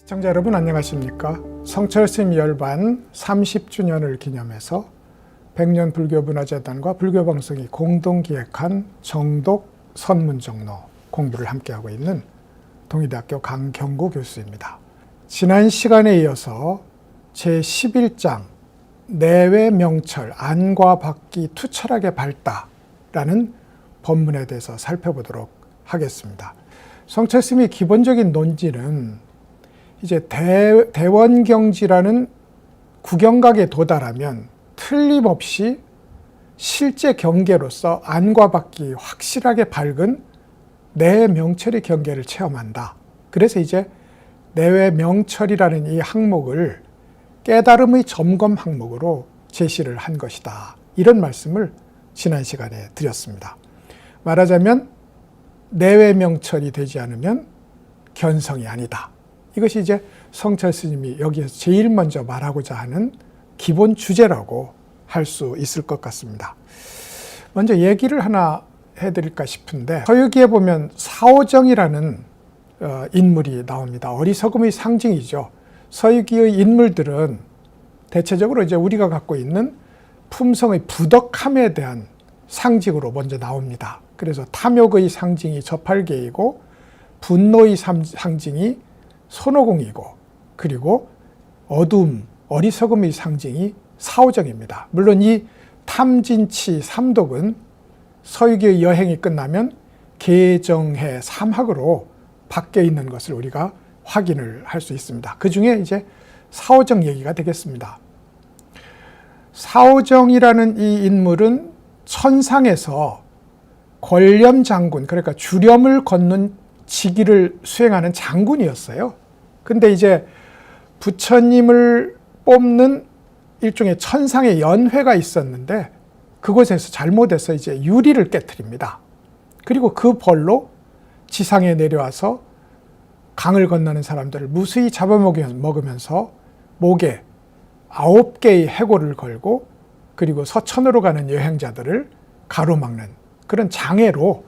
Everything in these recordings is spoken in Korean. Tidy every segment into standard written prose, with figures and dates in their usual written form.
시청자 여러분 안녕하십니까? 성철스님 열반 30주년을 기념해서 백년 불교문화재단과 불교방송이 공동 기획한 정독 선문정로 공부를 함께하고 있는 동의대학교 강경구 교수입니다. 지난 시간에 이어서 제11장 내외 명철 안과 밖이 투철하게 밝다라는 법문에 대해서 살펴보도록 하겠습니다. 성철스님의 기본적인 논지는 이제 대원경지라는 구경각에 도달하면 틀림없이 실제 경계로서 안과 밖이 확실하게 밝은 내외 명철의 경계를 체험한다. 그래서 이제 내외 명철이라는 이 항목을 깨달음의 점검 항목으로 제시를 한 것이다. 이런 말씀을 지난 시간에 드렸습니다. 말하자면 내외 명철이 되지 않으면 견성이 아니다. 이것이 이제 성철 스님이 여기에서 제일 먼저 말하고자 하는 기본 주제라고 할 수 있을 것 같습니다. 먼저 얘기를 하나 해드릴까 싶은데 서유기에 보면 사오정이라는 인물이 나옵니다. 어리석음의 상징이죠. 서유기의 인물들은 대체적으로 이제 우리가 갖고 있는 품성의 부덕함에 대한 상징으로 먼저 나옵니다. 그래서 탐욕의 상징이 저팔계이고 분노의 상징이 손오공이고 그리고 어둠, 어리석음의 상징이 사오정입니다. 물론 이 탐진치 삼독은 서유기의 여행이 끝나면 계정해 삼학으로 바뀌어 있는 것을 우리가 확인을 할 수 있습니다. 그 중에 이제 사오정 얘기가 되겠습니다. 사오정이라는 이 인물은 천상에서 권렴 장군, 그러니까 주렴을 걷는 직위를 수행하는 장군이었어요. 근데 이제 부처님을 뽑는 일종의 천상의 연회가 있었는데 그곳에서 잘못해서 이제 유리를 깨트립니다. 그리고 그 벌로 지상에 내려와서 강을 건너는 사람들을 무수히 잡아먹으면서 목에 9개의 해골을 걸고 그리고 서천으로 가는 여행자들을 가로막는 그런 장애로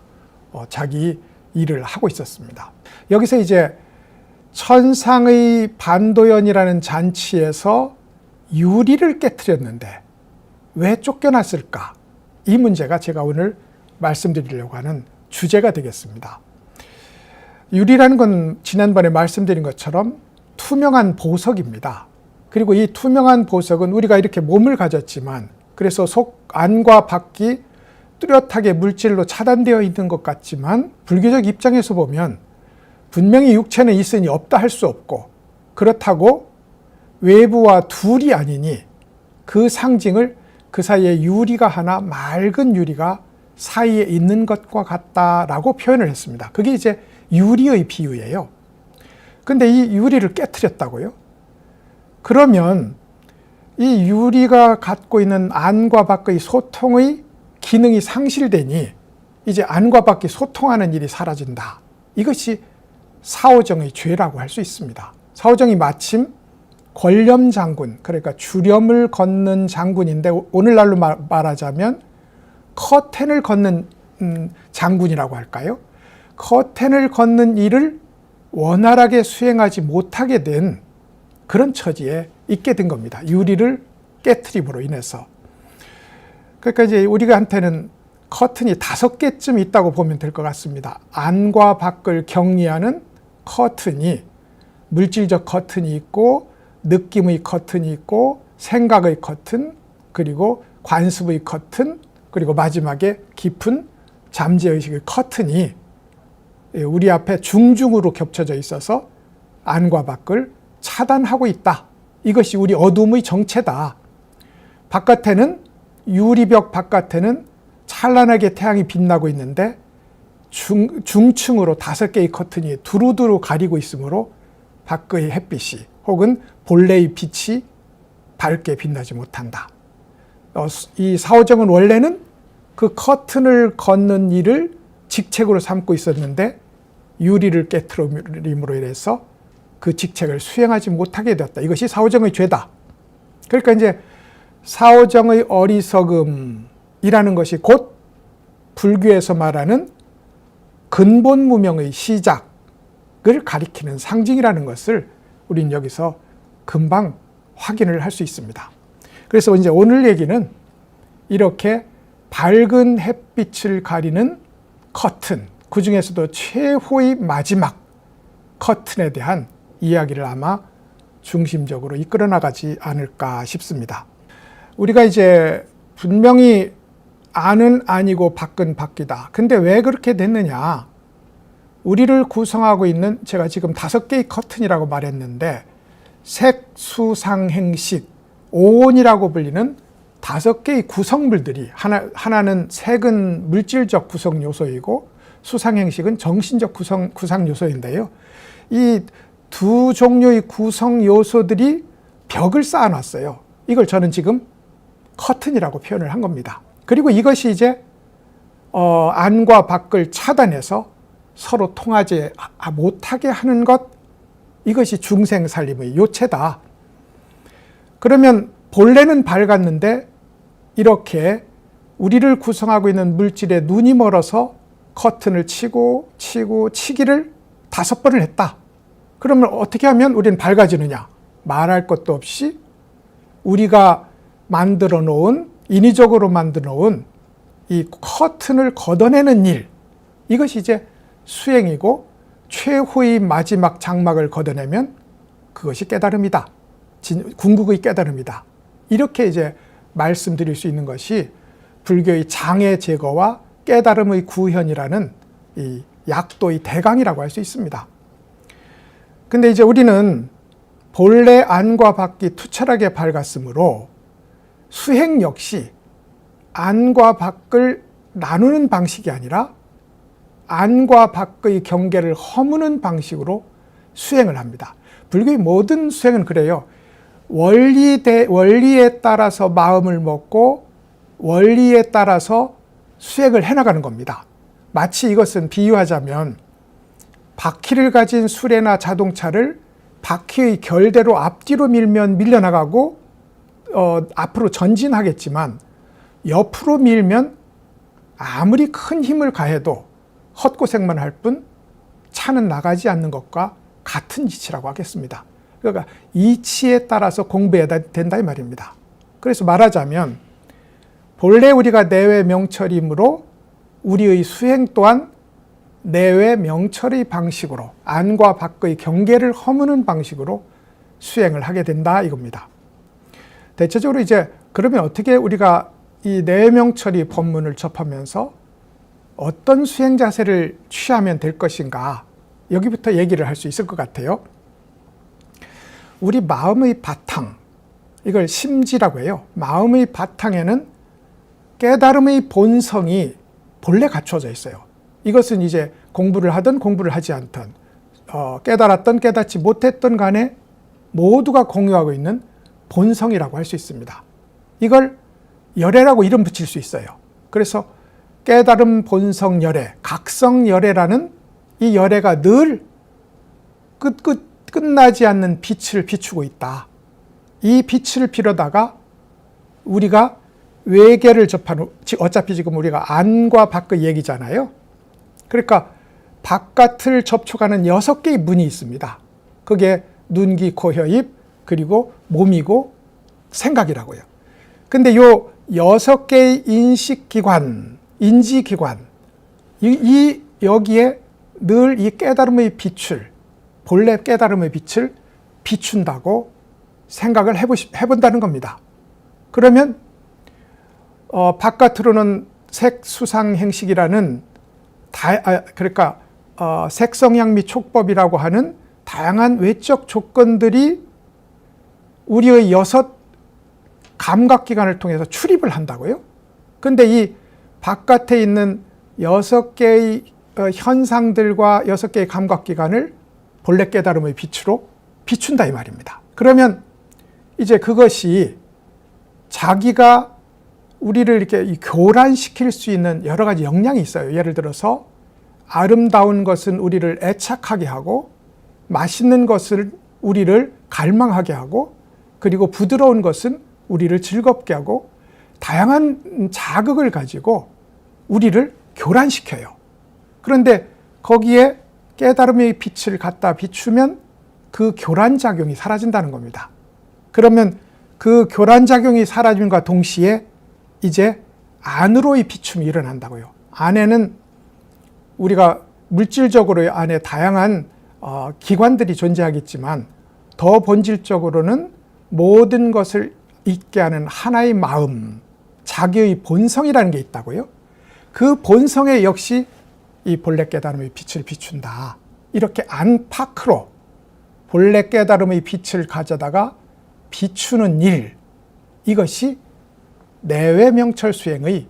자기 일을 하고 있었습니다. 여기서 이제 천상의 반도연이라는 잔치에서 유리를 깨트렸는데 왜 쫓겨났을까? 이 문제가 제가 오늘 말씀드리려고 하는 주제가 되겠습니다. 유리라는 건 지난번에 말씀드린 것처럼 투명한 보석입니다. 그리고 이 투명한 보석은 우리가 이렇게 몸을 가졌지만 그래서 속 안과 밖이 뚜렷하게 물질로 차단되어 있는 것 같지만 불교적 입장에서 보면 분명히 육체는 있으니 없다 할 수 없고 그렇다고 외부와 둘이 아니니 그 상징을 그 사이에 유리가 하나 맑은 유리가 사이에 있는 것과 같다라고 표현을 했습니다. 그게 이제 유리의 비유예요. 근데 이 유리를 깨트렸다고요? 그러면 이 유리가 갖고 있는 안과 밖의 소통의 기능이 상실되니 이제 안과 밖이 소통하는 일이 사라진다. 이것이 사오정의 죄라고 할 수 있습니다. 사오정이 마침 권렴 장군, 그러니까 주렴을 걷는 장군인데 오늘날로 말하자면 커튼을 걷는 장군이라고 할까요? 커튼을 걷는 일을 원활하게 수행하지 못하게 된 그런 처지에 있게 된 겁니다. 유리를 깨트림으로 인해서. 그러니까 이제 우리한테는 커튼이 5개쯤 있다고 보면 될 것 같습니다. 안과 밖을 격리하는 커튼이 물질적 커튼이 있고 느낌의 커튼이 있고 생각의 커튼 그리고 관습의 커튼 그리고 마지막에 깊은 잠재의식의 커튼이 우리 앞에 중중으로 겹쳐져 있어서 안과 밖을 차단하고 있다. 이것이 우리 어둠의 정체다. 바깥에는 유리벽 바깥에는 찬란하게 태양이 빛나고 있는데 중층으로 5개의 커튼이 두루두루 가리고 있으므로 밖의 햇빛이 혹은 본래의 빛이 밝게 빛나지 못한다. 이 사오정은 원래는 그 커튼을 걷는 일을 직책으로 삼고 있었는데 유리를 깨트림으로 인해서 그 직책을 수행하지 못하게 되었다. 이것이 사오정의 죄다. 그러니까 이제 사오정의 어리석음이라는 것이 곧 불교에서 말하는 근본 무명의 시작을 가리키는 상징이라는 것을 우린 여기서 금방 확인을 할 수 있습니다. 그래서 이제 오늘 얘기는 이렇게 밝은 햇빛을 가리는 커튼, 그 중에서도 최후의 마지막 커튼에 대한 이야기를 아마 중심적으로 이끌어 나가지 않을까 싶습니다. 우리가 이제 분명히 안은 아니고 밖은 밖이다. 근데 왜 그렇게 됐느냐? 우리를 구성하고 있는, 제가 지금 5개의 커튼이라고 말했는데, 색수상행식, 오온이라고 불리는 5개의 구성물들이, 하나는 색은 물질적 구성 요소이고 수상행식은 정신적 구성 요소인데요. 이 두 종류의 구성 요소들이 벽을 쌓아놨어요. 이걸 저는 지금 커튼이라고 표현을 한 겁니다. 그리고 이것이 이제 안과 밖을 차단해서 서로 통하지 못하게 하는 것, 이것이 중생살림의 요체다. 그러면 본래는 밝았는데 이렇게 우리를 구성하고 있는 물질에 눈이 멀어서 커튼을 치기를 5번을 했다. 그러면 어떻게 하면 우리는 밝아지느냐? 말할 것도 없이 우리가 만들어 놓은, 인위적으로 만들어 놓은 이 커튼을 걷어내는 일, 이것이 이제 수행이고, 최후의 마지막 장막을 걷어내면 그것이 깨달음이다. 궁극의 깨달음이다. 이렇게 이제 말씀드릴 수 있는 것이 불교의 장애 제거와 깨달음의 구현이라는 이 약도의 대강이라고 할 수 있습니다. 근데 이제 우리는 본래 안과 밖이 투철하게 밝았으므로 수행 역시 안과 밖을 나누는 방식이 아니라 안과 밖의 경계를 허무는 방식으로 수행을 합니다. 불교의 모든 수행은 그래요. 원리에 따라서 마음을 먹고 원리에 따라서 수행을 해나가는 겁니다. 마치 이것은 비유하자면 바퀴를 가진 수레나 자동차를 바퀴의 결대로 앞뒤로 밀면 밀려나가고 앞으로 전진하겠지만, 옆으로 밀면 아무리 큰 힘을 가해도 헛고생만 할 뿐 차는 나가지 않는 것과 같은 이치라고 하겠습니다. 그러니까 이치에 따라서 공부해야 된다 이 말입니다. 그래서 말하자면 본래 우리가 내외 명철이므로 우리의 수행 또한 내외 명철의 방식으로 안과 밖의 경계를 허무는 방식으로 수행을 하게 된다 이겁니다. 대체적으로 이제 그러면 어떻게 우리가 이 내외 명철의 법문을 접하면서 어떤 수행 자세를 취하면 될 것인가, 여기부터 얘기를 할 수 있을 것 같아요. 우리 마음의 바탕, 이걸 심지라고 해요. 마음의 바탕에는 깨달음의 본성이 본래 갖춰져 있어요. 이것은 이제 공부를 하든 공부를 하지 않든 깨달았든 깨닫지 못했든 간에 모두가 공유하고 있는 본성이라고 할 수 있습니다. 이걸 열애라고 이름 붙일 수 있어요. 그래서 깨달음 본성 열애, 각성 열애라는 이 열애가 늘 끝나지 않는 빛을 비추고 있다. 이 빛을 빌어다가 우리가 외계를 접하는, 어차피 지금 우리가 안과 밖의 얘기잖아요. 그러니까 바깥을 접촉하는 6개의 문이 있습니다. 그게 눈, 귀, 코, 혀, 입, 그리고 몸이고 생각이라고요. 근데 요 6개의 인식기관, 인지기관, 여기에 늘 이 깨달음의 빛을, 본래 깨달음의 빛을 비춘다고 생각을 해본다는 겁니다. 그러면 바깥으로는 색수상행식이라는 그러니까 색성향 및 촉법이라고 하는 다양한 외적 조건들이 우리의 6 감각기관을 통해서 출입을 한다고요. 근데 이 바깥에 있는 6개의 현상들과 6개의 감각기관을 본래 깨달음의 빛으로 비춘다 이 말입니다. 그러면 이제 그것이 자기가 우리를 이렇게 교란시킬 수 있는 여러 가지 역량이 있어요. 예를 들어서 아름다운 것은 우리를 애착하게 하고, 맛있는 것은 우리를 갈망하게 하고, 그리고 부드러운 것은 우리를 즐겁게 하고, 다양한 자극을 가지고 우리를 교란시켜요. 그런데 거기에 깨달음의 빛을 갖다 비추면 그 교란작용이 사라진다는 겁니다. 그러면 그 교란작용이 사라짐과 동시에 이제 안으로의 비춤이 일어난다고요. 안에는 우리가 물질적으로 안에 다양한 기관들이 존재하겠지만 더 본질적으로는 모든 것을 있게 하는 하나의 마음, 자기의 본성이라는 게 있다고요. 그 본성에 역시 이 본래 깨달음의 빛을 비춘다. 이렇게 안팎으로 본래 깨달음의 빛을 가져다가 비추는 일, 이것이 내외 명철 수행의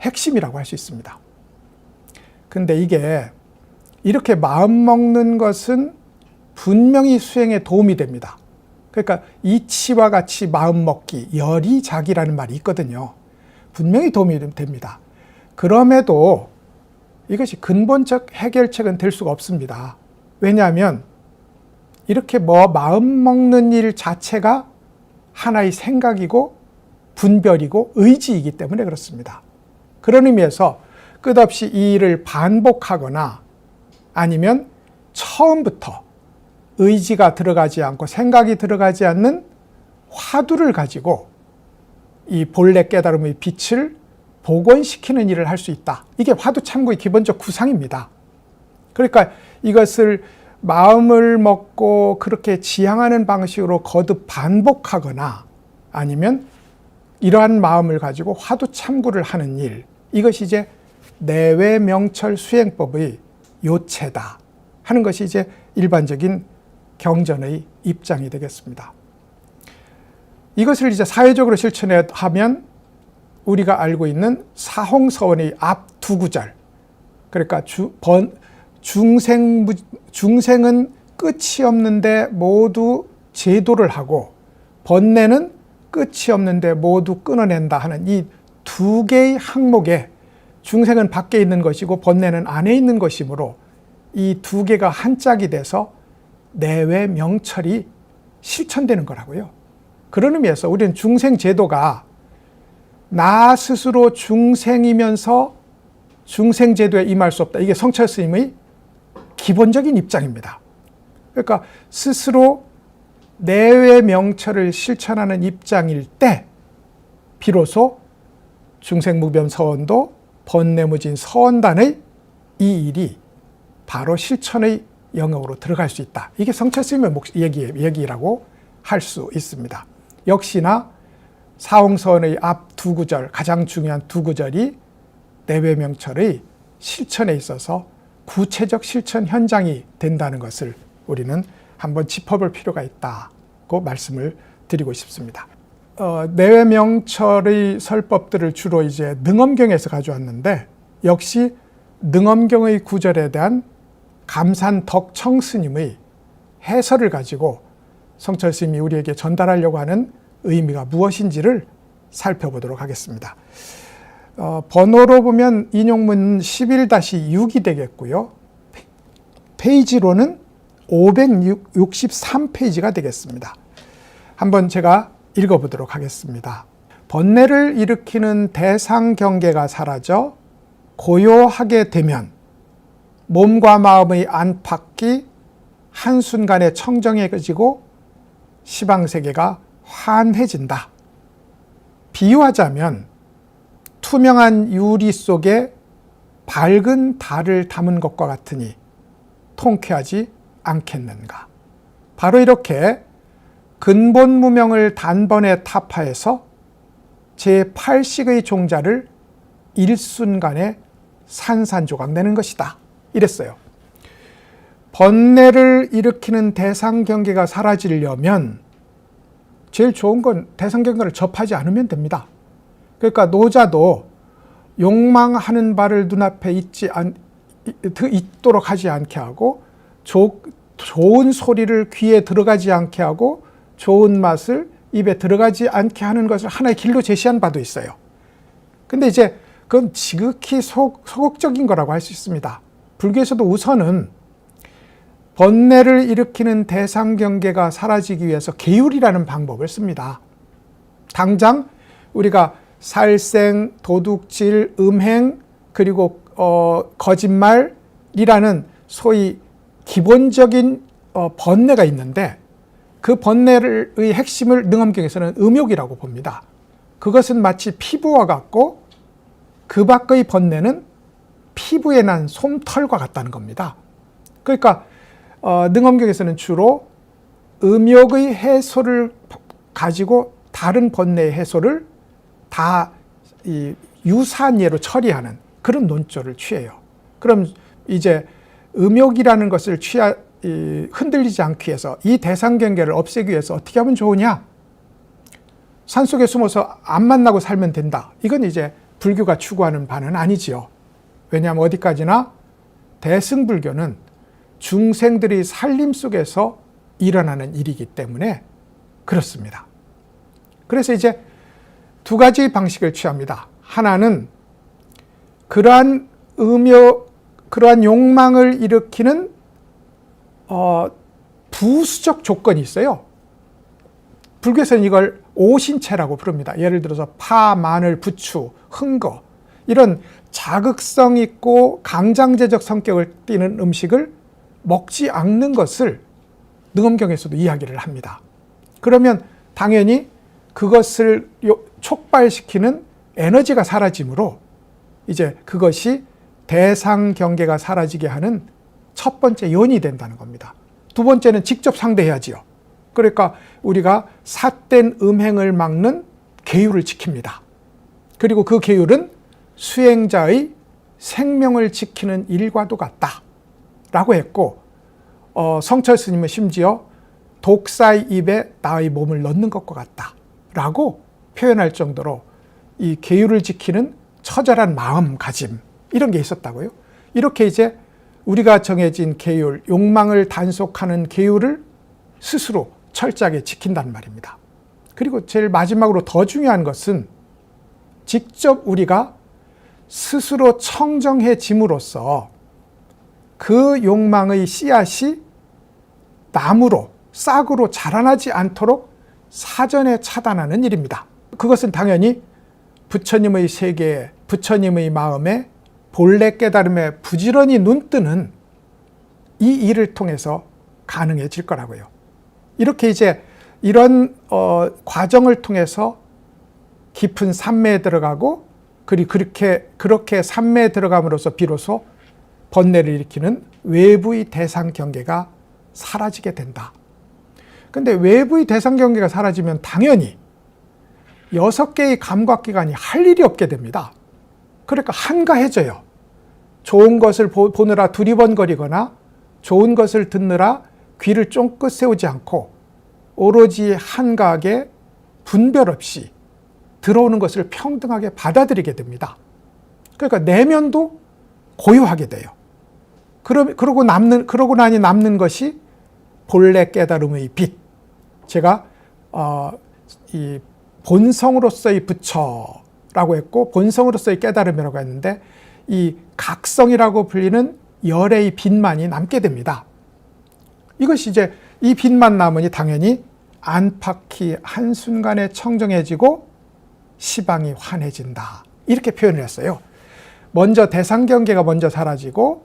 핵심이라고 할 수 있습니다. 근데 이게 이렇게 마음 먹는 것은 분명히 수행에 도움이 됩니다. 그러니까 이치와 같이 마음 먹기, 열이작이라는 말이 있거든요. 분명히 도움이 됩니다. 그럼에도 이것이 근본적 해결책은 될 수가 없습니다. 왜냐하면 이렇게 마음 먹는 일 자체가 하나의 생각이고 분별이고 의지이기 때문에 그렇습니다. 그런 의미에서 끝없이 이 일을 반복하거나 아니면 처음부터 의지가 들어가지 않고 생각이 들어가지 않는 화두를 가지고 이 본래 깨달음의 빛을 복원시키는 일을 할 수 있다. 이게 화두 참고의 기본적 구상입니다. 그러니까 이것을 마음을 먹고 그렇게 지향하는 방식으로 거듭 반복하거나 아니면 이러한 마음을 가지고 화두 참고를 하는 일, 이것이 이제 내외 명철 수행법의 요체다 하는 것이 이제 일반적인 경전의 입장이 되겠습니다. 이것을 이제 사회적으로 실천해 하면 우리가 알고 있는 사홍서원의 앞 두 구절, 그러니까 중생은 끝이 없는데 모두 제도를 하고 번뇌는 끝이 없는데 모두 끊어낸다 하는 이 두 개의 항목에 중생은 밖에 있는 것이고 번뇌는 안에 있는 것이므로 이 두 개가 한 짝이 돼서 내외 명철이 실천되는 거라고요. 그런 의미에서 우리는 중생 제도가 나 스스로 중생이면서 중생 제도에 임할 수 없다. 이게 성철 스님의 기본적인 입장입니다. 그러니까 스스로 내외 명철을 실천하는 입장일 때 비로소 중생무변 서원도 번뇌무진 서원단의 이 일이 바로 실천의 영역으로 들어갈 수 있다. 이게 성철 스님의 얘기라고 할 수 있습니다. 역시나 사홍서원의 앞 두 구절, 가장 중요한 두 구절이 내외 명철의 실천에 있어서 구체적 실천 현장이 된다는 것을 우리는 한번 짚어볼 필요가 있다고 말씀을 드리고 싶습니다. 내외 명철의 설법들을 주로 이제 능엄경에서 가져왔는데 역시 능엄경의 구절에 대한 감산덕청 스님의 해설을 가지고 성철 스님이 우리에게 전달하려고 하는 의미가 무엇인지를 살펴보도록 하겠습니다. 번호로 보면 인용문 11-6이 되겠고요. 페이지로는 563페이지가 되겠습니다. 한번 제가 읽어보도록 하겠습니다. 번뇌를 일으키는 대상 경계가 사라져 고요하게 되면 몸과 마음의 안팎이 한순간에 청정해지고 시방세계가 환해진다. 비유하자면 투명한 유리 속에 밝은 달을 담은 것과 같으니 통쾌하지 않겠는가. 바로 이렇게 근본 무명을 단번에 타파해서 제8식의 종자를 일순간에 산산조각 내는 것이다. 이랬어요. 번뇌를 일으키는 대상 경계가 사라지려면 제일 좋은 건 대상 경계를 접하지 않으면 됩니다. 그러니까 노자도 욕망하는 바를 눈앞에 있도록 하지 않게 하고 좋은 소리를 귀에 들어가지 않게 하고 좋은 맛을 입에 들어가지 않게 하는 것을 하나의 길로 제시한 바도 있어요. 근데 이제 그건 지극히 소극적인 거라고 할 수 있습니다. 불교에서도 우선은 번뇌를 일으키는 대상 경계가 사라지기 위해서 계율이라는 방법을 씁니다. 당장 우리가 살생, 도둑질, 음행, 그리고 거짓말이라는 소위 기본적인 번뇌가 있는데 그 번뇌의 핵심을 능엄경에서는 음욕이라고 봅니다. 그것은 마치 피부와 같고 그 밖의 번뇌는 피부에 난 솜털과 같다는 겁니다. 그러니까 능엄경에서는 주로 음욕의 해소를 가지고 다른 번뇌의 해소를 다 유사한 예로 처리하는 그런 논조를 취해요. 그럼 이제 음욕이라는 것을 흔들리지 않기 위해서 이 대상경계를 없애기 위해서 어떻게 하면 좋으냐? 산속에 숨어서 안 만나고 살면 된다. 이건 이제 불교가 추구하는 바는 아니지요. 왜냐하면 어디까지나 대승불교는 중생들이 살림 속에서 일어나는 일이기 때문에 그렇습니다. 그래서 이제 두 가지 방식을 취합니다. 하나는 그러한 그러한 욕망을 일으키는 부수적 조건이 있어요. 불교에서는 이걸 오신체라고 부릅니다. 예를 들어서 파, 마늘, 부추, 흥거 이런 자극성 있고 강장제적 성격을 띠는 음식을 먹지 않는 것을 능엄경에서도 이야기를 합니다. 그러면 당연히 그것을 촉발시키는 에너지가 사라지므로 이제 그것이 대상 경계가 사라지게 하는 첫 번째 요인이 된다는 겁니다. 두 번째는 직접 상대해야지요. 그러니까 우리가 삿된 음행을 막는 계율을 지킵니다. 그리고 그 계율은 수행자의 생명을 지키는 일과도 같다 라고 했고 성철 스님은 심지어 독사의 입에 나의 몸을 넣는 것과 같다 라고 표현할 정도로 이 계율을 지키는 처절한 마음가짐 이런 게 있었다고요. 이렇게 이제 우리가 정해진 계율, 욕망을 단속하는 계율을 스스로 철저하게 지킨단 말입니다. 그리고 제일 마지막으로 더 중요한 것은 직접 우리가 스스로 청정해짐으로써 그 욕망의 씨앗이 나무로, 싹으로 자라나지 않도록 사전에 차단하는 일입니다. 그것은 당연히 부처님의 세계에, 부처님의 마음에 본래 깨달음에 부지런히 눈뜨는 이 일을 통해서 가능해질 거라고요. 이렇게 이제 이런 과정을 통해서 깊은 산매에 들어가고 그리고 그렇게 산매에 들어감으로써 비로소 번뇌를 일으키는 외부의 대상 경계가 사라지게 된다. 근데 외부의 대상 경계가 사라지면 당연히 6개의 감각기관이 할 일이 없게 됩니다. 그러니까 한가해져요. 좋은 것을 보느라 두리번거리거나 좋은 것을 듣느라 귀를 쫑긋 세우지 않고 오로지 한가하게 분별 없이 들어오는 것을 평등하게 받아들이게 됩니다. 그러니까 내면도 고요하게 돼요. 그러고 나니 남는 것이 본래 깨달음의 빛. 제가 이 본성으로서의 부처라고 했고 본성으로서의 깨달음이라고 했는데 이 각성이라고 불리는 열의 빛만이 남게 됩니다. 이것이 이제 이 빛만 남으니 당연히 안팎이 한순간에 청정해지고 시방이 환해진다. 이렇게 표현을 했어요. 먼저 대상경계가 먼저 사라지고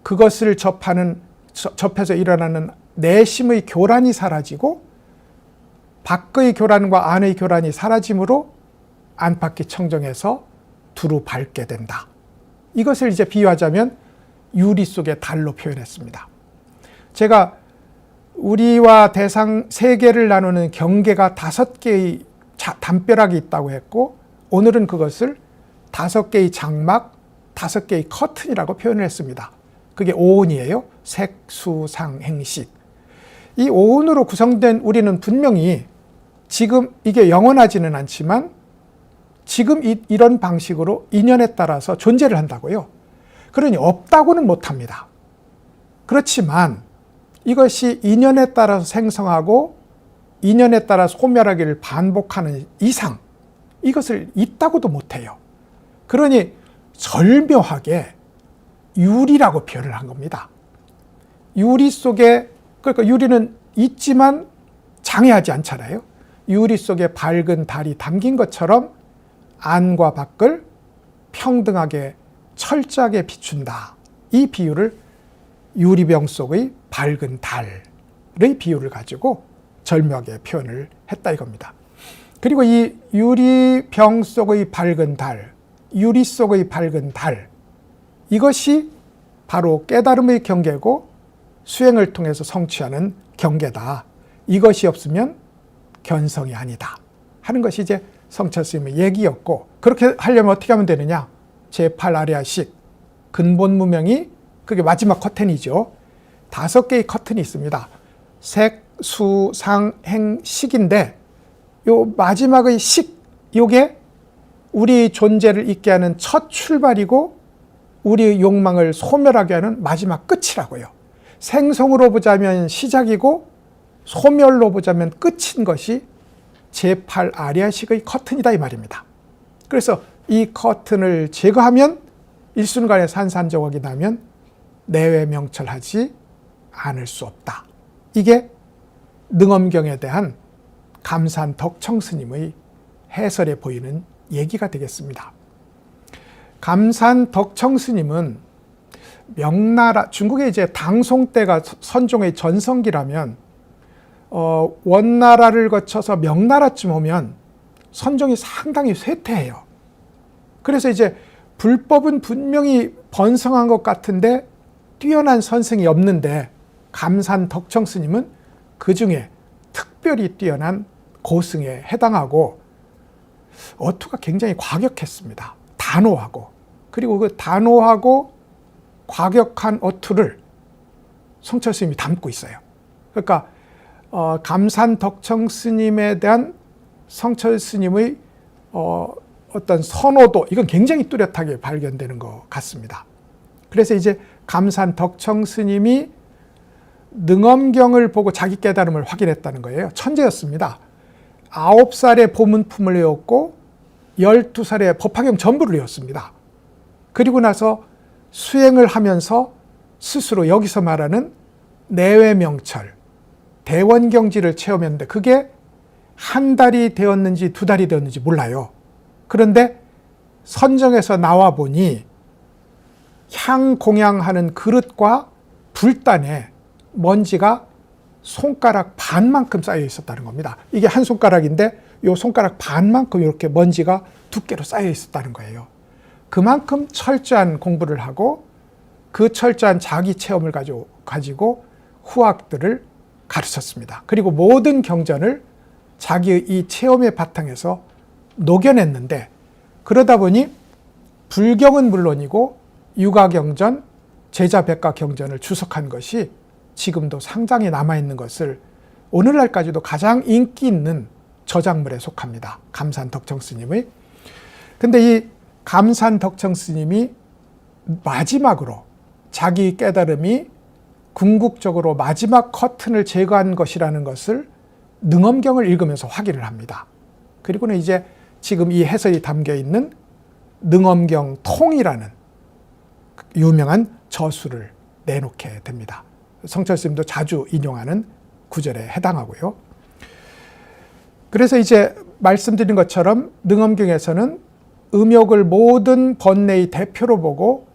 그것을 접해서 일어나는 내심의 교란이 사라지고 밖의 교란과 안의 교란이 사라짐으로 안팎이 청정해서 두루 밝게 된다. 이것을 이제 비유하자면 유리 속의 달로 표현했습니다. 제가 우리와 대상 세계를 나누는 경계가 5개의 담벼락이 있다고 했고 오늘은 그것을 5개의 장막, 5개의 커튼이라고 표현을 했습니다. 그게 오온이에요. 색, 수, 상, 행식. 이 오온으로 구성된 우리는 분명히 지금 이게 영원하지는 않지만 지금 이런 방식으로 인연에 따라서 존재를 한다고요. 그러니 없다고는 못합니다. 그렇지만 이것이 인연에 따라서 생성하고 인연에 따라 소멸하기를 반복하는 이상 이것을 있다고도 못해요. 그러니 절묘하게 유리라고 표현을 한 겁니다. 유리 속에 그러니까 유리는 있지만 장애하지 않잖아요. 유리 속에 밝은 달이 담긴 것처럼 안과 밖을 평등하게 철저하게 비춘다. 이 비유를 유리병 속의 밝은 달 비유를 가지고 절묘하게 표현을 했다 이겁니다. 그리고 이 유리병 속의 밝은 달, 유리 속의 밝은 달, 이것이 바로 깨달음의 경계고 수행을 통해서 성취하는 경계다. 이것이 없으면 견성이 아니다 하는 것이 이제 성철 스님의 얘기였고, 그렇게 하려면 어떻게 하면 되느냐? 제8아리아식 근본 무명이 그게 마지막 커튼이죠. 5개의 커튼이 있습니다. 색, 수, 상, 행, 식인데 요 마지막의 식, 요게 우리 존재를 있게 하는 첫 출발이고 우리의 욕망을 소멸하게 하는 마지막 끝이라고요. 생성으로 보자면 시작이고 소멸로 보자면 끝인 것이 제8아리아식의 커튼이다 이 말입니다. 그래서 이 커튼을 제거하면 일순간에 산산조각이 나면 내외 명철하지 않을 수 없다. 이게 능엄경에 대한 감산덕청 스님의 해설에 보이는 얘기가 되겠습니다. 감산덕청 스님은 명나라, 중국의 이제 당송 때가 선종의 전성기라면 원나라를 거쳐서 명나라쯤 오면 선종이 상당히 쇠퇴해요. 그래서 이제 불법은 분명히 번성한 것 같은데 뛰어난 선생이 없는데 감산덕청 스님은 그 중에 특별히 뛰어난 고승에 해당하고 어투가 굉장히 과격했습니다. 단호하고, 그리고 그 단호하고 과격한 어투를 성철 스님이 담고 있어요. 그러니까 감산덕청 스님에 대한 성철 스님의 어떤 선호도, 이건 굉장히 뚜렷하게 발견되는 것 같습니다. 그래서 이제 감산덕청 스님이 능엄경을 보고 자기 깨달음을 확인했다는 거예요. 천재였습니다. 9살에 보문품을 외웠고 12살에 법화경 전부를 외웠습니다. 그리고 나서 수행을 하면서 스스로 여기서 말하는 내외명철, 대원경지를 체험했는데 그게 한 달이 되었는지 2달이 되었는지 몰라요. 그런데 선정에서 나와 보니 향 공양하는 그릇과 불단에 먼지가 손가락 반만큼 쌓여 있었다는 겁니다. 이게 한 손가락인데 이 손가락 반만큼 이렇게 먼지가 두께로 쌓여 있었다는 거예요. 그만큼 철저한 공부를 하고 그 철저한 자기 체험을 가지고 후학들을 가르쳤습니다. 그리고 모든 경전을 자기의 이 체험의 바탕에서 녹여냈는데, 그러다 보니 불경은 물론이고 유가경전, 제자백과경전을 주석한 것이 지금도 상장에 남아있는 것을 오늘날까지도 가장 인기 있는 저작물에 속합니다. 감산덕청 스님의. 근데 이 감산덕청 스님이 마지막으로 자기 깨달음이 궁극적으로 마지막 커튼을 제거한 것이라는 것을 능엄경을 읽으면서 확인을 합니다. 그리고는 이제 지금 이 해설이 담겨 있는 능엄경 통이라는 유명한 저수를 내놓게 됩니다. 성철 스님도 자주 인용하는 구절에 해당하고요. 그래서 이제 말씀드린 것처럼 능엄경에서는 음욕을 모든 번뇌의 대표로 보고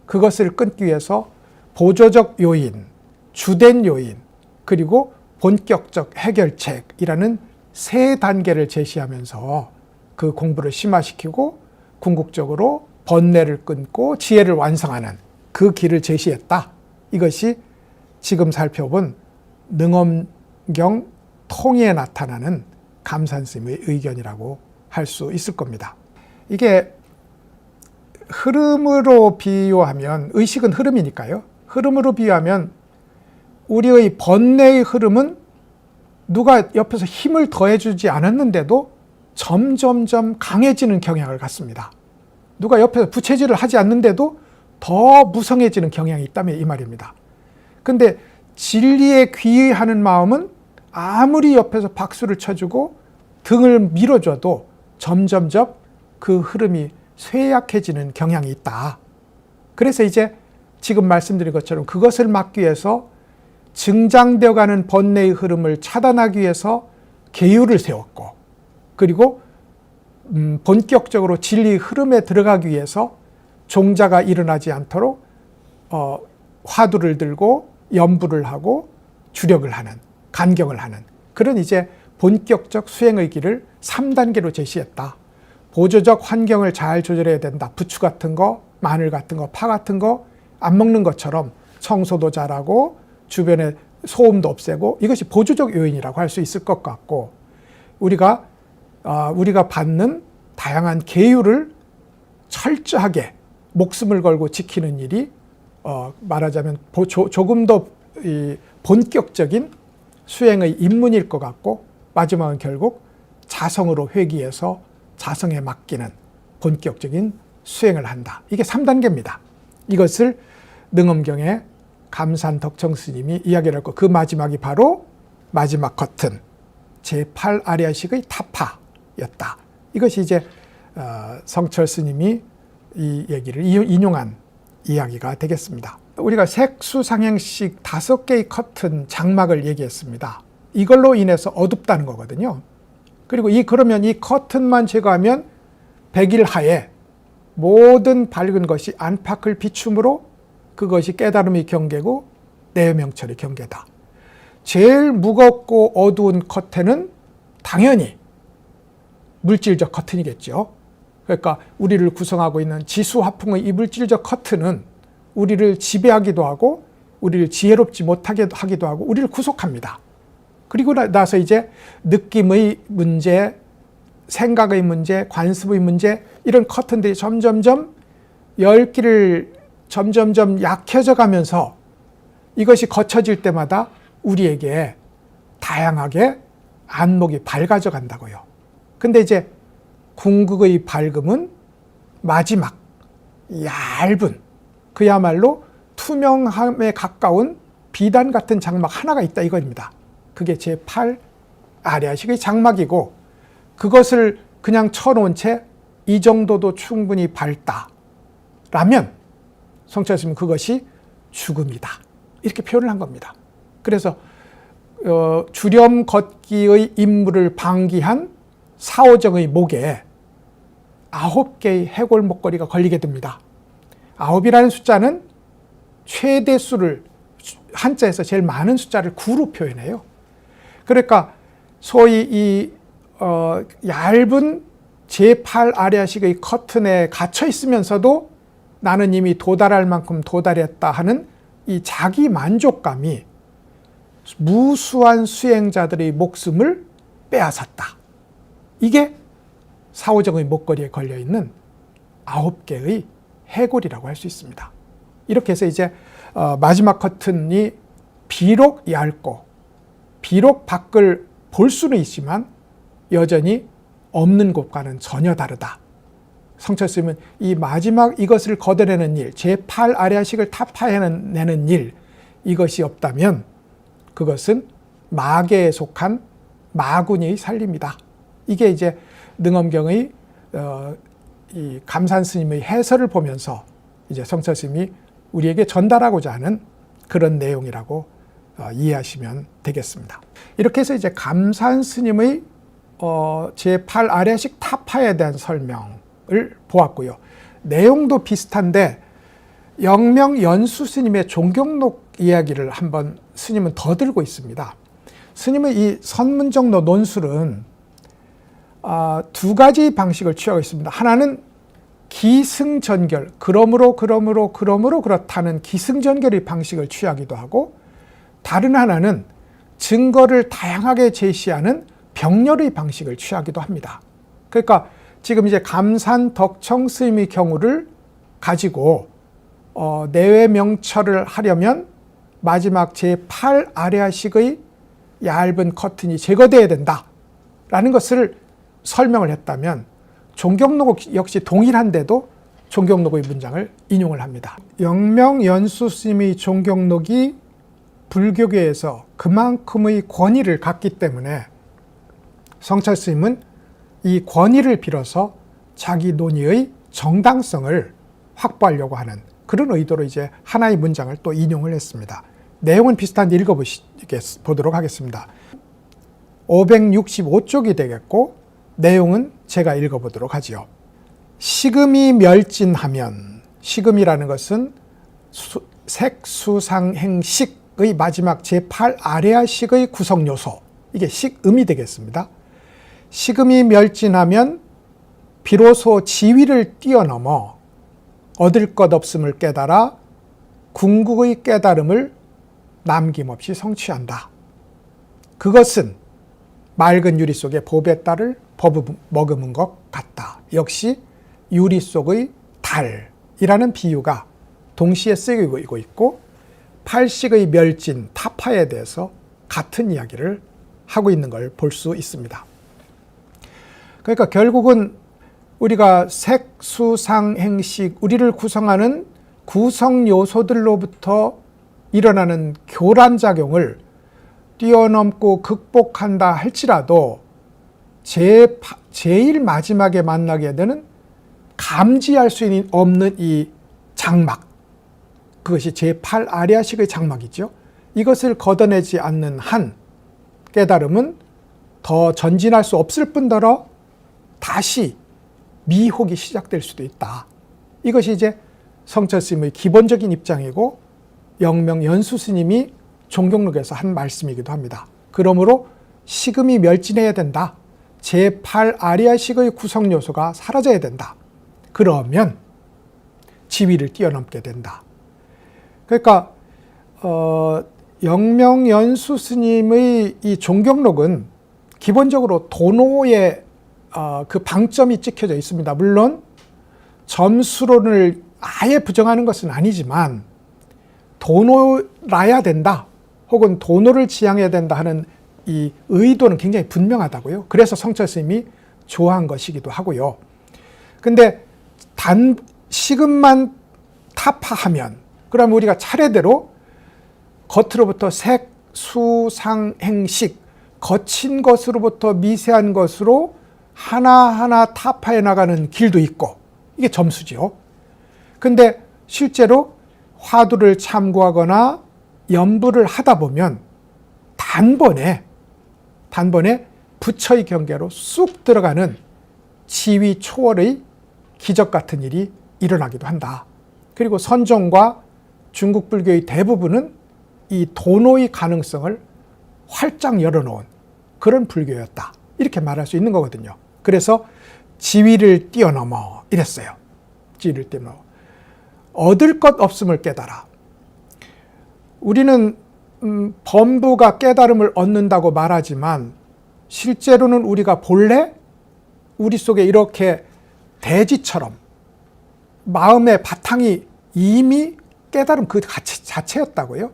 그것을 끊기 위해서 보조적 요인, 주된 요인, 그리고 본격적 해결책이라는 3단계를 제시하면서 그 공부를 심화시키고 궁극적으로 번뇌를 끊고 지혜를 완성하는 그 길을 제시했다. 이것이 지금 살펴본 능엄경 통이에 나타나는 감산스님의 의견이라고 할 수 있을 겁니다. 이게 흐름으로 비유하면, 의식은 흐름이니까요. 흐름으로 비유하면 우리의 번뇌의 흐름은 누가 옆에서 힘을 더해주지 않았는데도 점점점 강해지는 경향을 갖습니다. 누가 옆에서 부채질을 하지 않는데도 더 무성해지는 경향이 있다면 이 말입니다. 근데 진리에 귀의하는 마음은 아무리 옆에서 박수를 쳐주고 등을 밀어줘도 점점점 그 흐름이 쇠약해지는 경향이 있다. 그래서 이제 지금 말씀드린 것처럼 그것을 막기 위해서 증장되어가는 번뇌의 흐름을 차단하기 위해서 계율을 세웠고, 그리고 본격적으로 진리의 흐름에 들어가기 위해서 종자가 일어나지 않도록 화두를 들고 연부를 하고 주력을 하는 간경을 하는 그런 이제 본격적 수행의 길을 3단계로 제시했다. 보조적 환경을 잘 조절해야 된다. 부추 같은 거, 마늘 같은 거, 파 같은 거 안 먹는 것처럼 청소도 잘하고 주변에 소음도 없애고 이것이 보조적 요인이라고 할 수 있을 것 같고 우리가 받는 다양한 계율을 철저하게 목숨을 걸고 지키는 일이 말하자면 조금 더 본격적인 수행의 입문일 것 같고 마지막은 결국 자성으로 회귀해서 자성에 맡기는 본격적인 수행을 한다. 이게 3단계입니다. 이것을 능엄경의 감산덕청 스님이 이야기를 했고 그 마지막이 바로 마지막 커튼 제8 아리아식의 타파였다. 이것이 이제 성철 스님이 이 얘기를 인용한 이야기가 되겠습니다. 우리가 색수상행식 5개의 커튼 장막을 얘기했습니다. 이걸로 인해서 어둡다는 거거든요. 그리고 그러면 이 커튼만 제거하면 백일하에 모든 밝은 것이 안팎을 비춤으로 그것이 깨달음의 경계고 내명철의 경계다. 제일 무겁고 어두운 커튼은 당연히 물질적 커튼이겠죠. 그러니까 우리를 구성하고 있는 지수화풍의 이 물질적 커튼은 우리를 지배하기도 하고 우리를 지혜롭지 못하게 하기도 하고 우리를 구속합니다. 그리고 나서 이제 느낌의 문제, 생각의 문제, 관습의 문제 이런 커튼들이 점점점 열기를 점점점 약해져 가면서 이것이 거쳐질 때마다 우리에게 다양하게 안목이 밝아져 간다고요. 근데 이제 궁극의 밝음은 마지막 얇은 그야말로 투명함에 가까운 비단 같은 장막 하나가 있다 이겁니다. 그게 제8 아리아식의 장막이고 그것을 그냥 쳐놓은 채 이 정도도 충분히 밝다라면 성철 스님은 그것이 죽음이다. 이렇게 표현을 한 겁니다. 그래서 주렴 걷기의 임무를 방기한 사오정의 목에 9개의 해골 목걸이가 걸리게 됩니다. 9이라는 숫자는 최대 수를 한자에서 제일 많은 숫자를 9로 표현해요. 그러니까 소위 이 얇은 제8 아리아식의 커튼에 갇혀 있으면서도 나는 이미 도달할 만큼 도달했다 하는 이 자기 만족감이 무수한 수행자들의 목숨을 빼앗았다. 이게 사오정의 목걸이에 걸려있는 9개의 해골이라고 할 수 있습니다. 이렇게 해서 이제 마지막 커튼이 비록 얇고 비록 밖을 볼 수는 있지만 여전히 없는 곳과는 전혀 다르다. 성철 스님은 이 마지막 이것을 걷어내는 일, 제8 아리아식을 타파해내는 일, 이것이 없다면 그것은 마계에 속한 마군의 살림이다. 이게 이제 능엄경의 이 감산 스님의 해설을 보면서 이제 성철 스님이 우리에게 전달하고자 하는 그런 내용이라고 이해하시면 되겠습니다. 이렇게 해서 이제 감산 스님의 제8 아리아식 타파에 대한 설명을 보았고요. 내용도 비슷한데 영명 연수 스님의 종경록 이야기를 한번 스님은 더 들고 있습니다. 스님의 이 선문정로 논술은 두 가지 방식을 취하고 있습니다. 하나는 기승전결, 그러므로 그렇다는 기승전결의 방식을 취하기도 하고 다른 하나는 증거를 다양하게 제시하는 병렬의 방식을 취하기도 합니다. 그러니까 지금 이제 감산덕청 스님의 경우를 가지고 내외 명철을 하려면 마지막 제8 아리아식의 얇은 커튼이 제거되어야 된다라는 것을 설명을 했다면 종경록 역시 동일한데도 종경록의 문장을 인용을 합니다. 영명연수 스님의 종경록이 불교계에서 그만큼의 권위를 갖기 때문에 성철 스님은 이 권위를 빌어서 자기 논의의 정당성을 확보하려고 하는 그런 의도로 이제 하나의 문장을 또 인용을 했습니다. 내용은 비슷한데 읽어보도록 하겠습니다. 565쪽이 되겠고 내용은 제가 읽어보도록 하지요. 식음이 멸진하면, 식음이라는 것은 색수상행식의 식의 마지막 제8 아레아식의 구성 요소, 이게 식음이 되겠습니다. 식음이 멸진하면 비로소 지위를 뛰어넘어 얻을 것 없음을 깨달아 궁극의 깨달음을 남김없이 성취한다. 그것은 맑은 유리 속의 보배달을 머금은 것 같다. 역시 유리 속의 달이라는 비유가 동시에 쓰이고 있고 팔식의 멸진, 타파에 대해서 같은 이야기를 하고 있는 걸 볼 수 있습니다. 그러니까 결국은 우리가 색, 수, 상, 행식, 우리를 구성하는 구성 요소들로부터 일어나는 교란작용을 뛰어넘고 극복한다 할지라도 제일 마지막에 만나게 되는 감지할 수 없는 이 장막, 그것이 제8 아리아식의 장막이죠. 이것을 걷어내지 않는 한 깨달음은 더 전진할 수 없을 뿐더러 다시 미혹이 시작될 수도 있다. 이것이 이제 성철 스님의 기본적인 입장이고 영명 연수 스님이 종경록에서 한 말씀이기도 합니다. 그러므로 식음이 멸진해야 된다. 제8 아리아식의 구성 요소가 사라져야 된다. 그러면 지위를 뛰어넘게 된다. 그러니까 영명 연수 스님의 이 종경록은 기본적으로 도노의 그 방점이 찍혀져 있습니다. 물론 점수론을 아예 부정하는 것은 아니지만 도노라야 된다 혹은 도노를 지향해야 된다 하는 이 의도는 굉장히 분명하다고요. 그래서 성철 스님이 좋아한 것이기도 하고요. 근데 단 식음만 타파하면 그러면 우리가 차례대로 겉으로부터 색, 수, 상, 행식 거친 것으로부터 미세한 것으로 하나하나 타파해 나가는 길도 있고 이게 점수죠. 근데 실제로 화두를 참고하거나 연부를 하다 보면 단번에 부처의 경계로 쑥 들어가는 지위 초월의 기적 같은 일이 일어나기도 한다. 그리고 선종과 중국 불교의 대부분은 이 도노의 가능성을 활짝 열어놓은 그런 불교였다. 이렇게 말할 수 있는 거거든요. 그래서 지위를 뛰어넘어 이랬어요. 지위를 뛰어넘어. 얻을 것 없음을 깨달아. 우리는 범부가 깨달음을 얻는다고 말하지만 실제로는 우리가 본래 우리 속에 이렇게 대지처럼 마음의 바탕이 이미 깨달음 그 자체였다고요.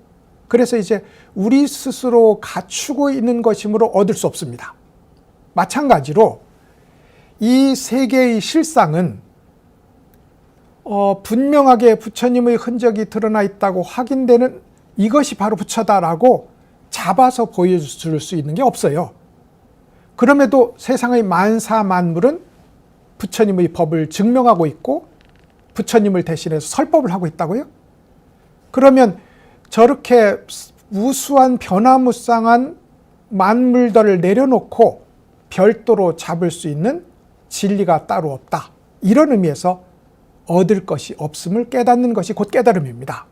그래서 이제 우리 스스로 갖추고 있는 것이므로 얻을 수 없습니다. 마찬가지로 이 세계의 실상은 분명하게 부처님의 흔적이 드러나 있다고 확인되는 이것이 바로 부처다라고 잡아서 보여줄 수 있는 게 없어요. 그럼에도 세상의 만사 만물은 부처님의 법을 증명하고 있고 부처님을 대신해서 설법을 하고 있다고요? 그러면 저렇게 우수한 변화무쌍한 만물들을 내려놓고 별도로 잡을 수 있는 진리가 따로 없다. 이런 의미에서 얻을 것이 없음을 깨닫는 것이 곧 깨달음입니다.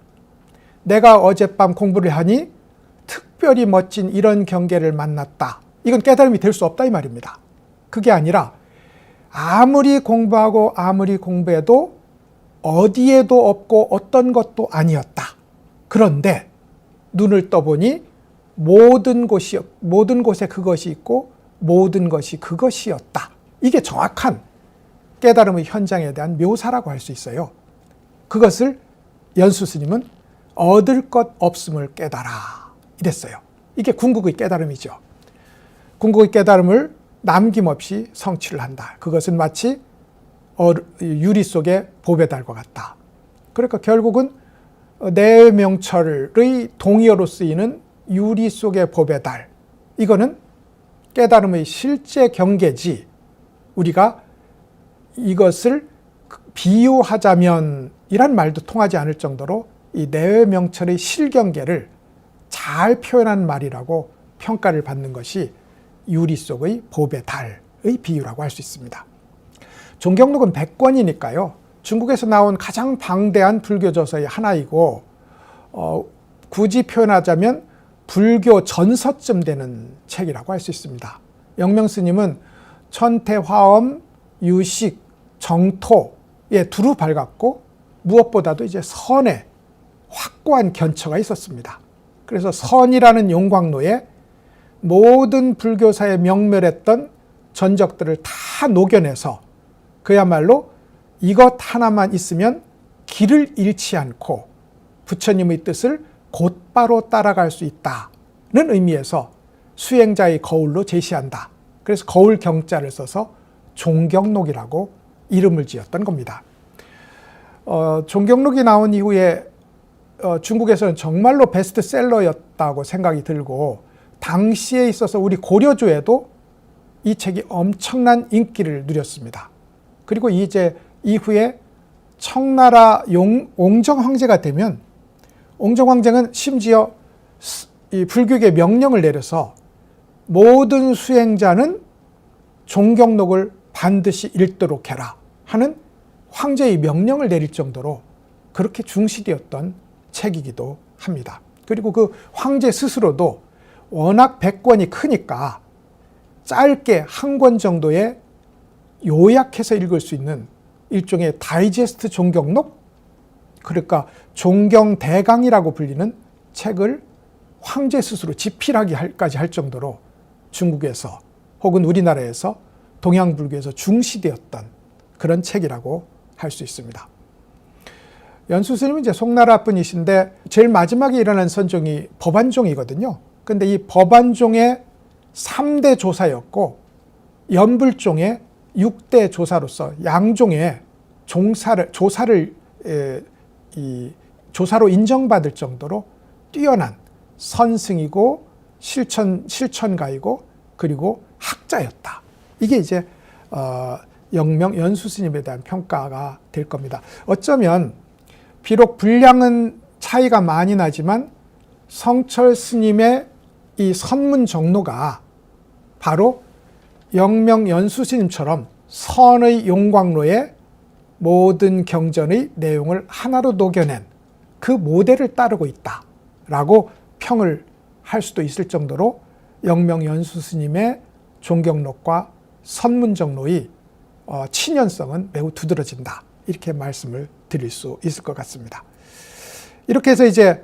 내가 어젯밤 공부를 하니 특별히 멋진 이런 경계를 만났다. 이건 깨달음이 될 수 없다 이 말입니다. 그게 아니라 아무리 공부하고 아무리 공부해도 어디에도 없고 어떤 것도 아니었다. 그런데 눈을 떠보니 모든 곳에 그것이 있고 모든 것이 그것이었다. 이게 정확한 깨달음의 현장에 대한 묘사라고 할 수 있어요. 그것을 연수 스님은 얻을 것 없음을 깨달아 이랬어요. 이게 궁극의 깨달음이죠. 궁극의 깨달음을 남김없이 성취를 한다. 그것은 마치 유리 속의 보배달과 같다. 그러니까 결국은 내 명철의 동의어로 쓰이는 유리 속의 보배달, 이거는 깨달음의 실제 경계지 우리가 이것을 비유하자면 이란 말도 통하지 않을 정도로 이 내외 명철의 실경계를 잘 표현한 말이라고 평가를 받는 것이 유리 속의 보배달의 비유라고 할 수 있습니다. 종경록은 100권이니까요. 중국에서 나온 가장 방대한 불교 저서의 하나이고 굳이 표현하자면 불교 전서쯤 되는 책이라고 할 수 있습니다. 영명 스님은 천태화엄, 유식, 정토에 두루 밝았고 무엇보다도 이제 선에 확고한 견처가 있었습니다. 그래서 선이라는 용광로에 모든 불교사에 명멸했던 전적들을 다 녹여내서 그야말로 이것 하나만 있으면 길을 잃지 않고 부처님의 뜻을 곧바로 따라갈 수 있다는 의미에서 수행자의 거울로 제시한다. 그래서 거울 경자를 써서 종경록이라고 이름을 지었던 겁니다. 종경록이 나온 이후에 중국에서는 정말로 베스트셀러였다고 생각이 들고 당시에 있어서 우리 고려조에도 이 책이 엄청난 인기를 누렸습니다. 그리고 이제 이후에 청나라 옹정 황제가 되면 옹정 황제는 심지어 이 불교계 명령을 내려서 모든 수행자는 종경록을 반드시 읽도록 해라 하는 황제의 명령을 내릴 정도로 그렇게 중시되었던 책이기도 합니다. 그리고 그 황제 스스로도 워낙 백권이 크니까 짧게 한 권 정도에 요약해서 읽을 수 있는 일종의 다이제스트 종경록, 그러니까 종경대강이라고 불리는 책을 황제 스스로 집필하기까지 할 정도로 중국에서 혹은 우리나라에서 동양불교에서 중시되었던 그런 책이라고 할 수 있습니다. 연수 스님은 이제 송나라 분이신데 제일 마지막에 일어난 선종이 법안종이거든요. 근데 이 법안종의 3대 조사였고 연불종의 6대 조사로서 양종의 조사로 인정받을 정도로 뛰어난 선승이고 실천가이고 그리고 학자였다. 이게 이제 영명 연수 스님에 대한 평가가 될 겁니다. 어쩌면 비록 분량은 차이가 많이 나지만 성철 스님의 이 선문 정로가 바로 영명 연수 스님처럼 선의 용광로에 모든 경전의 내용을 하나로 녹여낸 그 모델을 따르고 있다라고 평을 할 수도 있을 정도로 영명 연수 스님의 종경록과 선문정로의 친연성은 매우 두드러진다. 이렇게 말씀을 드릴 수 있을 것 같습니다. 이렇게 해서 이제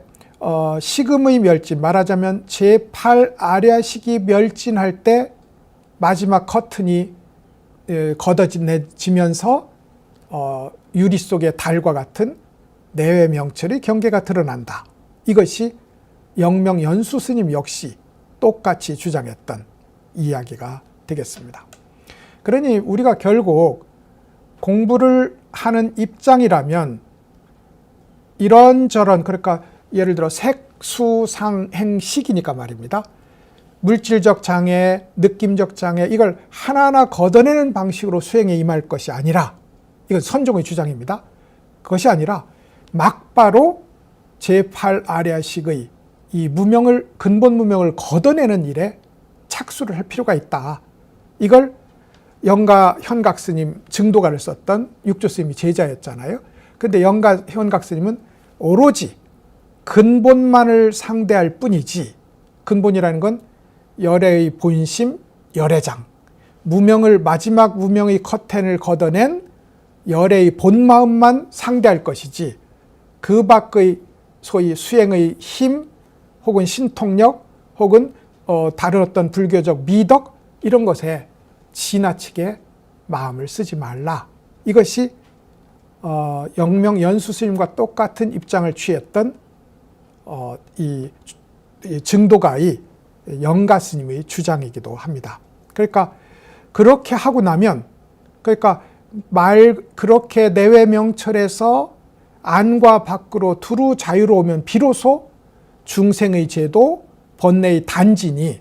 식음의 멸진, 말하자면 제8아랴식이 멸진할 때 마지막 커튼이 걷어지면서 유리 속의 달과 같은 내외 명철의 경계가 드러난다. 이것이 영명 연수 스님 역시 똑같이 주장했던 이야기가 되겠습니다. 그러니 우리가 결국 공부를 하는 입장이라면 이런저런, 그러니까 예를 들어 색수상행식이니까 말입니다. 물질적 장애, 느낌적 장애, 이걸 하나하나 걷어내는 방식으로 수행에 임할 것이 아니라, 이건 선종의 주장입니다. 그것이 아니라 막바로 제8아랴식의 이 무명을, 근본 무명을 걷어내는 일에 착수를 할 필요가 있다. 이걸 영가 현각 스님, 증도가를 썼던 육조 스님이 제자였잖아요. 근데 영가 현각 스님은 오로지 근본만을 상대할 뿐이지, 근본이라는 건 열애의 본심, 열애장, 마지막 무명의 커튼을 걷어낸 열애의 본마음만 상대할 것이지, 그 밖의 소위 수행의 힘 혹은 신통력 혹은 다른 어떤 불교적 미덕 이런 것에 지나치게 마음을 쓰지 말라. 이것이 영명 연수 스님과 똑같은 입장을 취했던 이 증도가의 영가 스님의 주장이기도 합니다. 그러니까 그렇게 하고 나면, 그러니까 그렇게 내외 명철에서 안과 밖으로 두루 자유로우면 비로소 중생의 제도, 번뇌의 단진이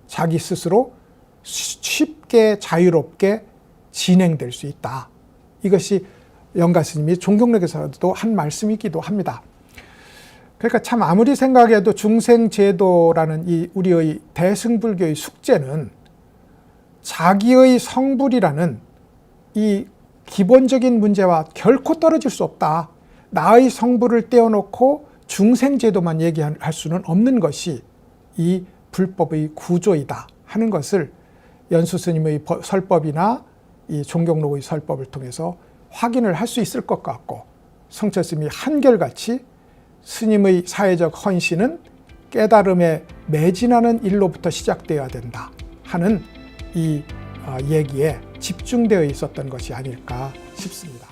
자기 스스로 쉽게 자유롭게 진행될 수 있다. 이것이 영가 스님이 종경록에서도 한 말씀이기도 합니다. 그러니까 참 아무리 생각해도 중생제도라는 이 우리의 대승불교의 숙제는 자기의 성불이라는 이 기본적인 문제와 결코 떨어질 수 없다. 나의 성불을 떼어놓고 중생제도만 얘기할 수는 없는 것이 이 불법의 구조이다 하는 것을 연수스님의 설법이나 이 종경록의 설법을 통해서 확인을 할 수 있을 것 같고, 성철스님이 한결같이 스님의 사회적 헌신은 깨달음에 매진하는 일로부터 시작되어야 된다 하는 이 얘기에 집중되어 있었던 것이 아닐까 싶습니다.